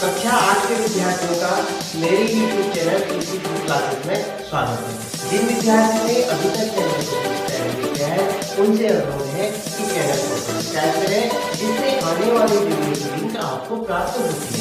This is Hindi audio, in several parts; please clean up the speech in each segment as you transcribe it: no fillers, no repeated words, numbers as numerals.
कक्षा 8 के विद्यार्थियों का मेरे YouTube चैनल इसी क्लासेस में स्वागत है। जिन विद्यार्थियों ने अभी तक चैनल को सब्सक्राइब नहीं किया है उनसे अनुरोध है कि चैनल को सब्सक्राइब करें, जिससे आने वाली वीडियो की लिंक आपको प्राप्त होती है।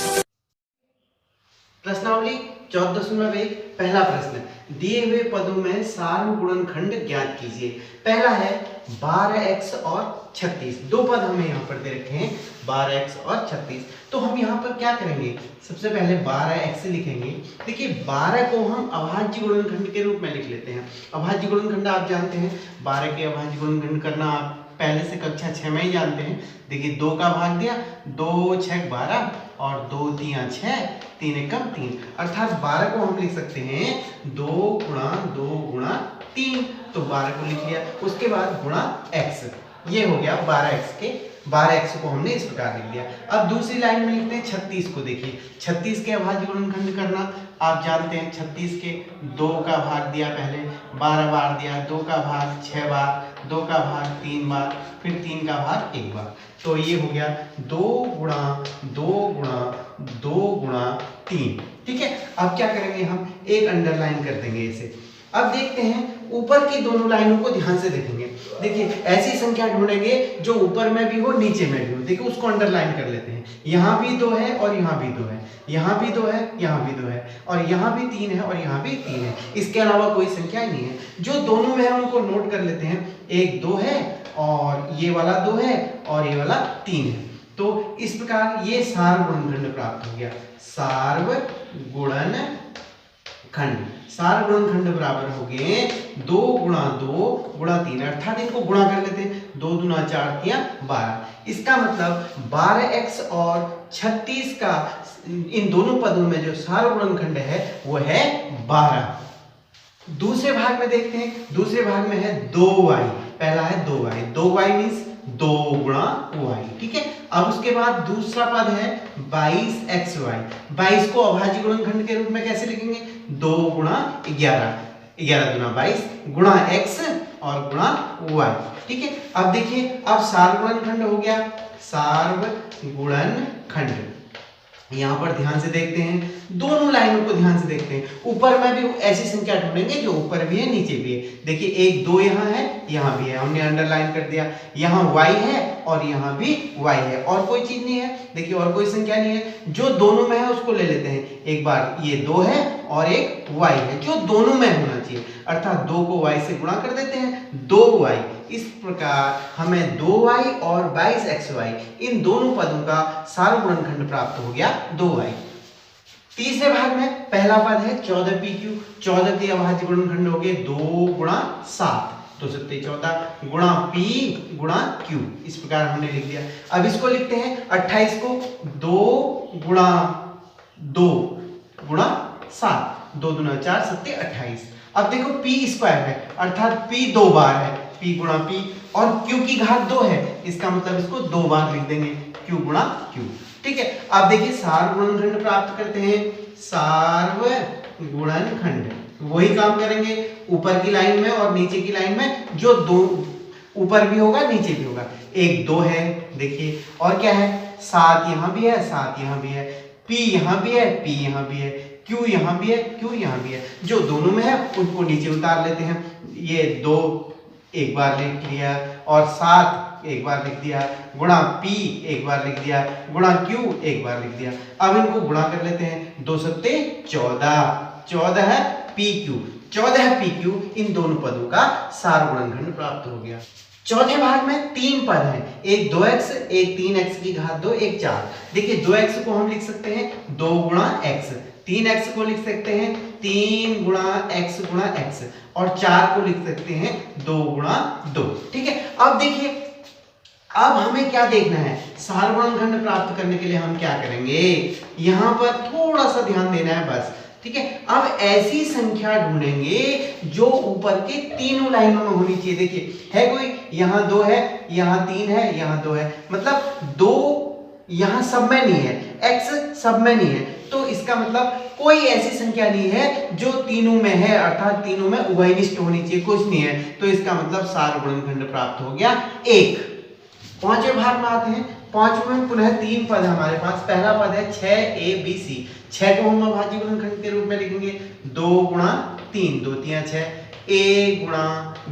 प्रश्नावली 14.1 पहला प्रश्न, दिए हुए पदों में सार्वगुणनखंड ज्ञात कीजिए। पहला है 12x और 36। दो पद हमें यहाँ पर दे रखे हैं 12x और 36। तो हम यहाँ पर क्या करेंगे, सबसे पहले 12x लिखेंगे। देखिए 12 को हम अभाज्य गुणनखंड के रूप में लिख लेते हैं। अभाज्य गुणनखंड आप जानते हैं, 12 के अभाज्य गुणनखंड करना आप पहले से कक्षा 6 में ही जानते हैं। देखिए 2 का भाग दिया, 2 6 12 और 2 3 6 3 एकम 3, अर्थात 12 को हम लिख सकते हैं 2 गुणा 2 गुणा 3। तो 12 को लिख लिया, उसके बाद गुणा x, ये हो गया 12x को हमने इस प्रकार लिख लिया। अब दूसरी लाइन में लिखते हैं 36 को। देखिए 36 के अभाज्य गुणनखंड करना आप जानते हैं। 36 के 2 का भाग दिया, पहले 12 बार दिया, 2 का भाग 6 बार, 2 का भाग 3 बार, फिर 3 का भाग 1 बार। तो ये हो गया 2 गुणा 2 गुणा 2 गुणा 3। ठीक है, अब क्या करेंगे, हम एक अंडरलाइन कर देंगे इसे। अब देखते हैं ऊपर की दोनों लाइनों को ध्यान से देखेंगे। देखिए ऐसी संख्या ढूंढेंगे जो ऊपर में भी हो नीचे में भी हो। देखिए उसको अंडरलाइन कर लेते हैं। यहाँ भी 2 है और यहाँ भी 2 है, यहाँ भी 2 है, यहाँ भी 2 है, और यहाँ भी 3 है और यहाँ भी 3 है। इसके अलावा कोई संख्या नहीं है। जो दोनों में है उनको नोट कर लेते हैं। एक 2 है और ये वाला 2 है और ये वाला 3 है। तो इस प्रकार ये सार्वगुणनखंड प्राप्त हो गया। सार्वगुणनखंड बराबर हो गए 2 गुणा 2 गुणा 3, अर्थात इनको गुणा कर लेते हैं। 2 दूना 4 3 12। इसका मतलब 12x और 36 का इन दोनों पदों में जो सार्वगुणनखंड है वो है 12। दूसरे भाग में देखते हैं। दूसरे भाग में है 2y। पहला है 2y, 2y मीन्स 2 गुणा y। ठीक है, अब उसके बाद दूसरा पद है 22xy। 22 को अभाज्य गुणनखंड के रूप में कैसे लिखेंगे, 2 गुणा 11, 11 दूना 22 गुणा x और गुणा y। ठीक है, अब देखिए अब सार्वगुणनखंड हो गया। सार्वगुणनखंड यहाँ पर ध्यान से देखते हैं, दोनों लाइनों को ध्यान से देखते हैं। ऊपर में भी ऐसी संख्या ढूंढेंगे जो ऊपर भी है नीचे भी है। देखिए एक 2 यहाँ है, यहाँ भी है, हमने अंडरलाइन कर दिया। यहाँ y है और यहाँ भी y है, और कोई चीज नहीं है। देखिए और कोई संख्या नहीं है। जो दोनों में है उसको ले लेते हैं। एक बार ये 2 है और एक y है, जो दोनों में होना चाहिए, अर्थात 2 को y से गुणा कर देते हैं, 2y। इस प्रकार हमें 2y और 22xy इन दोनों पदों का सार्वगुणनखंड प्राप्त हो गया 2y। तीसरे भाग में पहला पद है 14pq। 14 के अभाज्य गुणनखंड हो गए 2 गुणा 7, 2 7 14 गुणा p गुणा q। इस प्रकार हमने लिख दिया। अब इसको लिखते हैं 28 को 2 गुणा 2 गुणा 7, 2 दूना 4 7 28। अब देखो p स्क्वायर है, अर्थात p 2 बार है, p गुणा p, और q की घात 2 है, इसका मतलब इसको 2 बार लिख देंगे, q गुणा q। ठीक है, अब देखिए सार्वगुणनखंड प्राप्त करते हैं। सार्वगुणनखंड वही काम करेंगे ऊपर की लाइन में और नीचे की लाइन में, जो दो ऊपर भी होगा नीचे भी होगा। एक 2 है, देखिए, और क्या है, 7 यहाँ भी है, 7 यहाँ भी है, p यहाँ भी है, p यहाँ भी है, q यहाँ भी है, q यहाँ भी है। जो दोनों में है उनको नीचे उतार लेते हैं। ये 2 एक बार लिख लिया और 7 एक बार लिख दिया, गुणा p एक बार लिख दिया, गुणा q एक बार लिख दिया। अब इनको गुणा कर लेते हैं। 2 7 14, 14 है pq, 14 है pq। इन दोनों पदों का सार्वगुणनखंड प्राप्त हो गया। चौथे भाग में 3 पद हैं, एक 2x, एक 3x की घात 2, एक 4। देखिए 2x को हम लिख सकते हैं 2 गुणा x, 3x को लिख सकते हैं 3 गुणा x, और 4 को लिख सकते हैं 2 गुणा 2। ठीक है, अब देखिए अब हमें क्या देखना है, सार्वगुणनखंड प्राप्त करने के लिए हम क्या करेंगे, यहाँ पर थोड़ा सा ध्यान देना है बस। ठीक है, अब ऐसी संख्या ढूंढेंगे जो ऊपर के तीनों लाइनों में होनी चाहिए। देखिए है कोई, यहाँ 2 है, यहाँ 3 है, यहाँ 2 है, मतलब 2 यहाँ सब में नहीं है, x सब में नहीं है। तो इसका मतलब कोई ऐसी संख्या नहीं है जो तीनों में है, अर्थात तीनों में उभयनिष्ठ होनी चाहिए, कुछ नहीं है। तो इसका मतलब सार्वगुणनखंड प्राप्त हो गया 1। पांचवें भाग में आते हैं। पांचवें में पुनः तीन पद हमारे पास। पहला पद है 6abc, 6 को हम अभाज्य गुणनखंड के रूप में लिखेंगे 2 गुणा 3, 2 3 6, a गुणा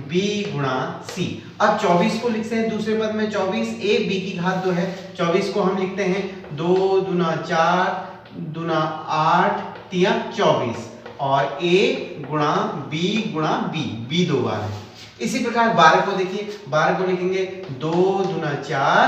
b गुणा c। अब 24 को लिखते हैं दूसरे पद में 24, a b की घात 2 है, 24 को हम लिखते हैं 2 दूना 4 दूना 8 तिया 24 और a गुणा b गुणा b 2 बार है। इसी प्रकार 12 को देखिए, 12 को लिखेंगे 2 दूना 4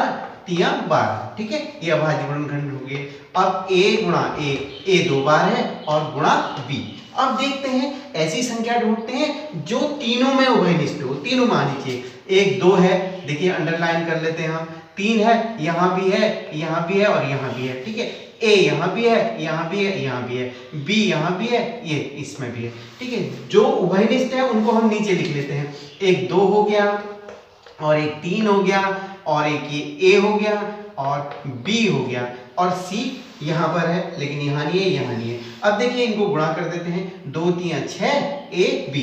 तिया 12, ठीक है, ये अभाज्य गुणनखंड हो गए। अब a गुणा a 2 बार है और गुणा b। अब देखते हैं ऐसी संख्या ढूंढते हैं जो तीनों में उभयनिष्ठ हो, तीनों मान लीजिए, 1 2 है, देखिए अंडरलाइन कर लेते हैं हम, 3 है, यहाँ भी है, यहाँ भी है और यहाँ भी है, ठीक है, a यहाँ भी है, यहाँ भी है, यहाँ भी है, b यहाँ भी है, ये इसमें भी है, ठीक है। जो उभयनिष्ठ है उनको हम नीचे लिख लेते हैं, एक 2 हो गया और एक 3 हो गया और एक ये a हो गया और b हो गया और c यहाँ पर है लेकिन यहाँ नहीं है, यहाँ नहीं है। अब देखिए इनको गुणा कर देते हैं, 2 3 6ab,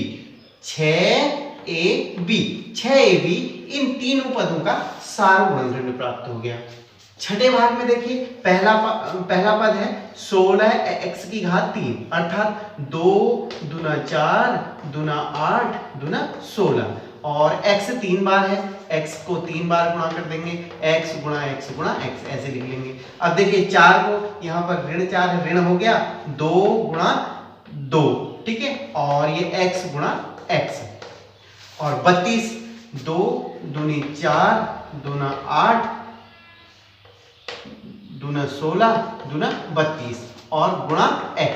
6ab, 6ab, इन तीनों पदों का सार गुणनखंड प्राप्त हो गया। छठे भाग में देखिए पहला पद है 16x की घात 3, अर्थात 2 दूना 4 दूना 8 दूना 16 और x 3 बार है, x को 3 बार गुणा कर देंगे, x गुणा x गुणा x ऐसे लिख लेंगे। अब देखिए 4 को यहाँ पर ऋण 4 ऋण हो गया 2 गुणा 2, ठीक है, और ये x गुणा x और 32 2 दूनी 4 दूना 8 दूना 16 दूना 32 और गुणा x।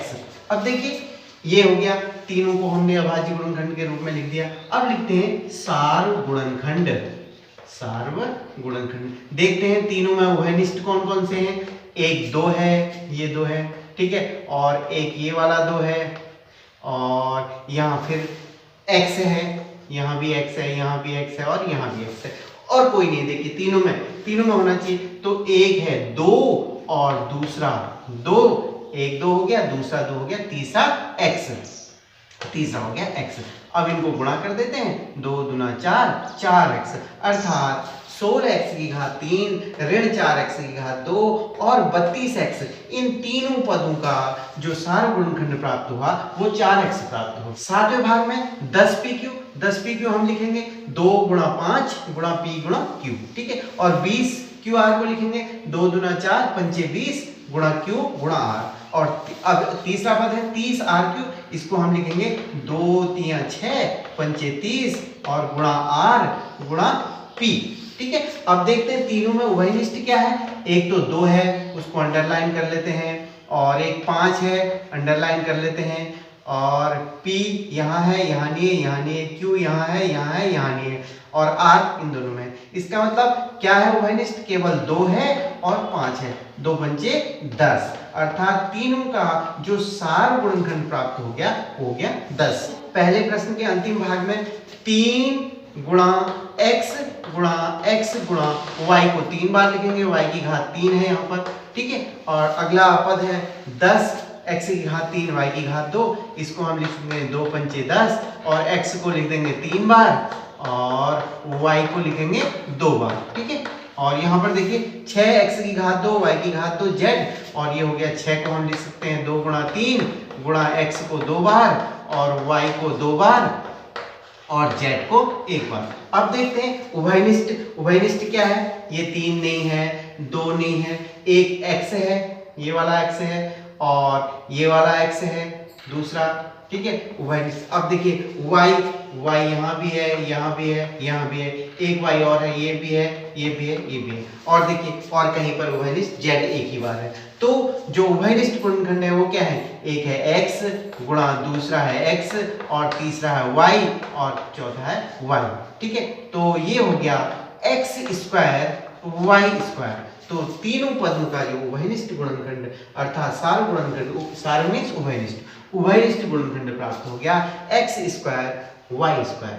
अब देखिए ये हो गया, तीनों को हमने अभाज्य गुणनखंड के रूप में लिख दिया। अब लिखते हैं सार्व गुणनखंड, सार्व गुणनखंड। देखते हैं तीनों में उभयनिष्ठ कौन कौन से हैं, एक 2 है, ये 2 है, ठीक है, और एक ये वाला 2 है और यहाँ फिर x है, यहाँ भी x है, यहाँ भी x है और यहाँ भी x है और कोई नहीं। देखिए तीनों में होना चाहिए, तो एक है 2 और दूसरा 2, एक 2 हो गया, दूसरा 2 हो गया, तीसरा हो गया x। अब इनको गुणा कर देते हैं, 2 दूना 4 4x, अर्थात 16x की घात 3 ऋण 4x की घात 2 और 32x, इन तीनों पदों का जो सार गुणनखंड प्राप्त हुआ वो 4x प्राप्त हुआ। सातवें भाग में 10pq हम लिखेंगे 2 गुणा 5 गुणा p गुणा q, ठीक है, और 20qr को लिखेंगे 2 दूना 4 पंचे 20 गुणा q गुणा r। और अब तीसरा पद है 30rq, इसको हम लिखेंगे 2 3 6 पंचे 30 और गुणा r गुणा p, ठीक है। अब देखते हैं तीनों में उभयनिष्ठ क्या है, एक तो 2 है उसको अंडरलाइन कर लेते हैं और एक 5 है अंडरलाइन कर लेते हैं और p यहाँ है, यहाँ नहीं है, यहाँ नहीं है, q यहाँ है, यहाँ है, यहाँ नहीं है और r इन दोनों में। इसका मतलब क्या है, उभयनिष्ठ केवल 2 है और 5 है, 2 पंचे 10, अर्थात तीनों का जो सार गुणनखंड प्राप्त हो गया 10। पहले प्रश्न के अंतिम भाग में 3 गुणा x गुणा y को 3 बार लिखेंगे, y की घात 3 है यहाँ पर, ठीक है, और अगला पद है 10 x की घात 3 y की घात 2, इसको हम लिखेंगे 2 पंचे 10 और x को लिख देंगे 3 बार और y को लिखेंगे 2 बार, ठीक है। और यहाँ पर देखिए 6x की घात 2 y की घात 2 z और ये हो गया 6 को हम लिख सकते हैं 2 गुणा 3 गुणा x को 2 बार और y को 2 बार और z को 1 बार। अब देखते हैं उभयनिष्ठ क्या है, ये 3 नहीं है, 2 नहीं है, एक x है, ये वाला x है और ये वाला x है दूसरा, ठीक है, उभयनिष्ठ। अब देखिए y यहाँ भी है, यहाँ भी है, यहाँ भी है, एक y और है, ये भी है, ये भी है, ये भी है और देखिए और कहीं पर उभयनिष्ठ z एक ही बार है। तो जो उभयनिष्ठ गुणनखंड है वो क्या है, एक है x गुणा दूसरा है x और तीसरा है y और चौथा है y, ठीक है। तो ये हो गया x स्क्वायर y स्क्वायर। तो तीनों पदों का जो उभयनिष्ठ गुणनखंड अर्थात सार गुणनखंड, सार मीन्स उभयनिष्ठ गुणनखंड प्राप्त हो गया x स्क्वायर y स्क्वायर।